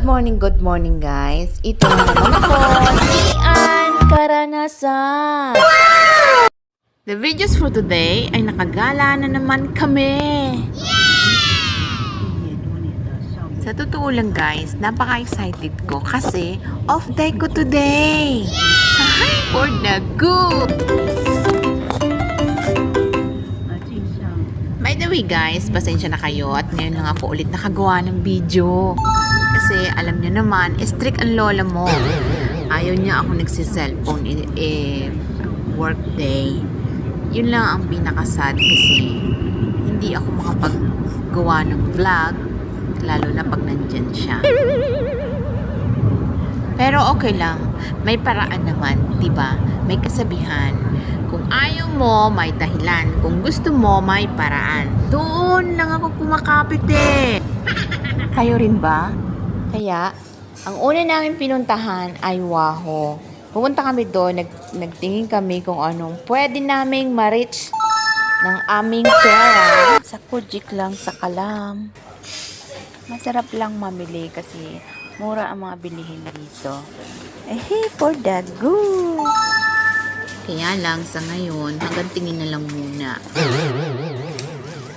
Good morning guys. Ito na naman ako, si Ann Karanasan. The videos for today ay nakagala na naman kami. Sa totoo lang guys, napaka-excited ko kasi off day ko today. Hi for the go! By the way guys, pasensya na kayo at ngayon lang ako ulit nakagawa ng video. Kasi alam niyo naman, strict ang lola mo. Ayaw niya ako nagsiselfone work day. Yun lang ang pinakasad kasi hindi ako makapaggawa ng vlog, lalo na pag nandyan siya. Pero okay lang, may paraan naman, diba? May kasabihan. Kung ayaw mo, may dahilan. Kung gusto mo, may paraan. Doon lang ako kumakapit eh. Kayo rin ba? Kaya, ang una namin pinuntahan ay Waho. Pumunta kami doon, nagtingin kami kung anong pwede naming ma-reach ng aming pera. Sa Kujik lang, sa Kalam. Masarap lang mamili kasi mura ang mga bilihin dito. Hey, for the go! Kaya lang sa ngayon, hanggang tingin na lang muna.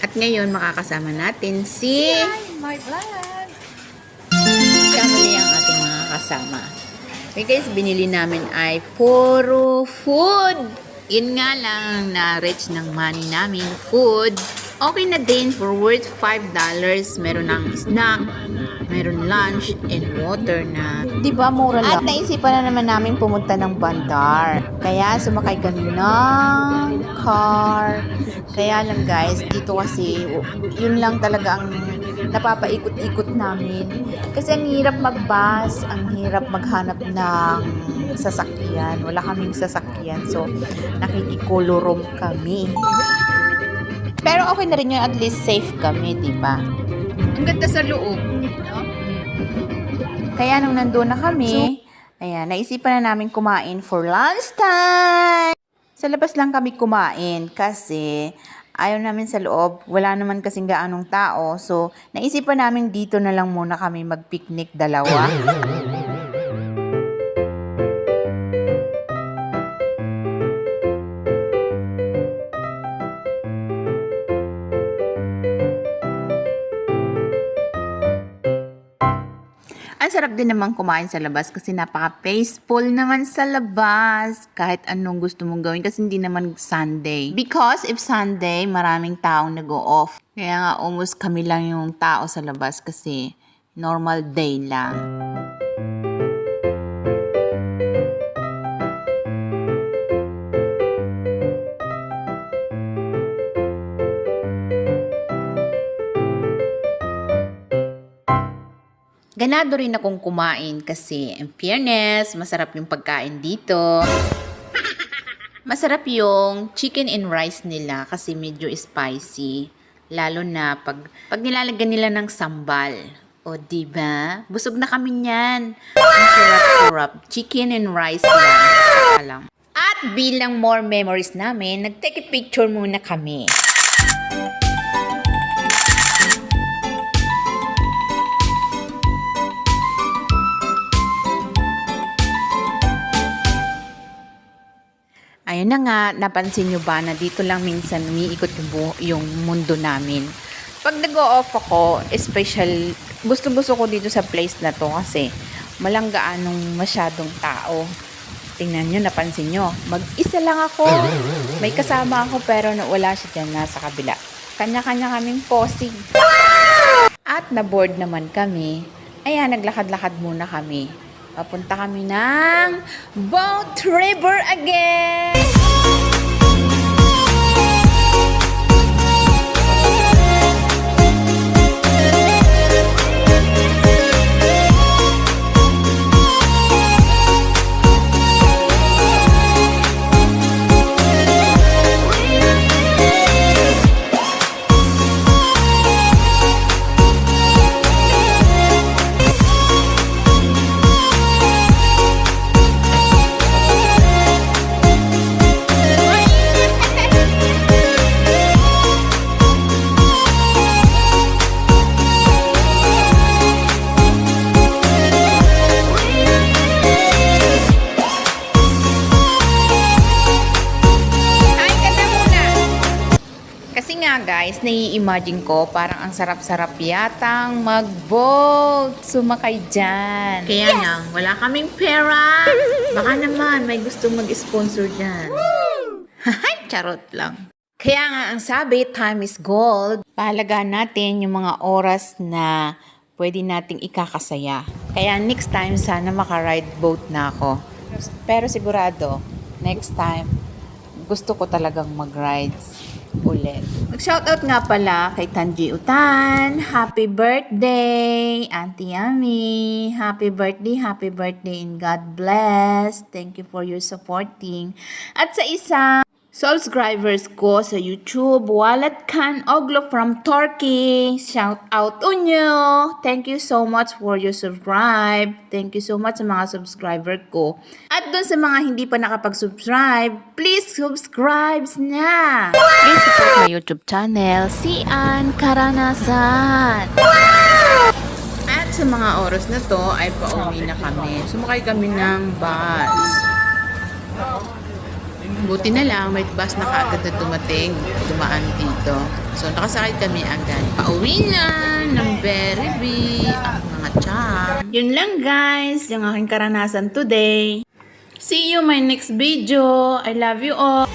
At ngayon, makakasama natin si my vlog. Family ang ating mga kasama. Okay guys, binili namin ay puro food. Yun nga lang na-reach ng money namin. Food. Okay na din for worth $5. Meron ng snack, meron lunch, and water na. Diba, mura lang? At naisipan na naman namin pumunta ng Bandar. Kaya sumakay kami ng car. Kaya lang guys, dito kasi, yun lang talaga ang napapaikot-ikot namin. Kasi ang hirap mag-bus, ang hirap maghanap ng sasakyan. Wala kaming sasakyan. So, nakikikolorom kami. Pero okay na rin yun, at least safe kami, diba? Ang ganda sa loob. No? Kaya nung nandun na kami, ayan, naisipan na namin kumain for lunchtime. Sa labas lang kami kumain kasi ayaw namin sa loob. Wala naman kasing gaanong tao. So, naisipan namin dito na lang muna kami mag-picnic dalawa. Ang sarap din naman kumain sa labas kasi napaka-peaceful naman sa labas. Kahit anong gusto mong gawin kasi hindi naman Sunday. Because if Sunday, maraming taong nag-o-off. Kaya nga almost kami lang yung tao sa labas kasi normal day lang. Ganado rin akong kumain kasi, in fairness, masarap yung pagkain dito. Masarap yung chicken and rice nila kasi medyo spicy. Lalo na pag nilalagyan nila ng sambal. O diba? Busog na kami niyan. Ang sarap-sarap. Chicken and rice lang. At bilang more memories namin, nag-take a picture muna kami. Ayun na nga, napansin nyo ba na dito lang minsan umiikot yung mundo namin. Pag nag-o-off ako, especially, gusto ko dito sa place na to kasi walang gaanong masyadong tao. Tingnan nyo, napansin nyo, mag-isa lang ako. May kasama ako pero wala siya dyan nasa kabila. Kanya-kanya kaming posing. At na-board naman kami. Ayan, naglakad-lakad muna kami. Papunta kami ng Boat River again! nga guys, nai-imagine ko parang ang sarap-sarap yatang mag-boat. Sumakay dyan. Kaya lang, wala kaming pera. Baka naman may gusto mag-sponsor dyan. Hahay, charot lang. Kaya nga ang sabi, time is gold. Pahalagaan natin yung mga oras na pwede nating ikakasaya. Kaya next time, sana maka-ride boat na ako. Pero sigurado, next time, gusto ko talagang mag-rides ulit. Mag-shoutout nga pala kay Tanji Utan. Happy birthday, Auntie Yami. Happy birthday, and God bless. Thank you for your supporting. At sa isa, subscribers ko sa YouTube, Wallet Khan Oglo from Turkey. Shout out on you. Thank you so much for your subscribe. Thank you so much sa mga subscriber ko. At dun sa mga hindi pa nakapag-subscribe, please subscribe na. Please support my YouTube channel, Sian Karanasan. At sa mga oras na to ay pauwi na kami. Sumakay kami ng bus. Buti na lang, may bus na kaagad na dumaan dito. So, nakasakay kami agad. Pauwi na ng Berryby ang mga cham. Yun lang guys, yung aking karanasan today. See you my next video. I love you all.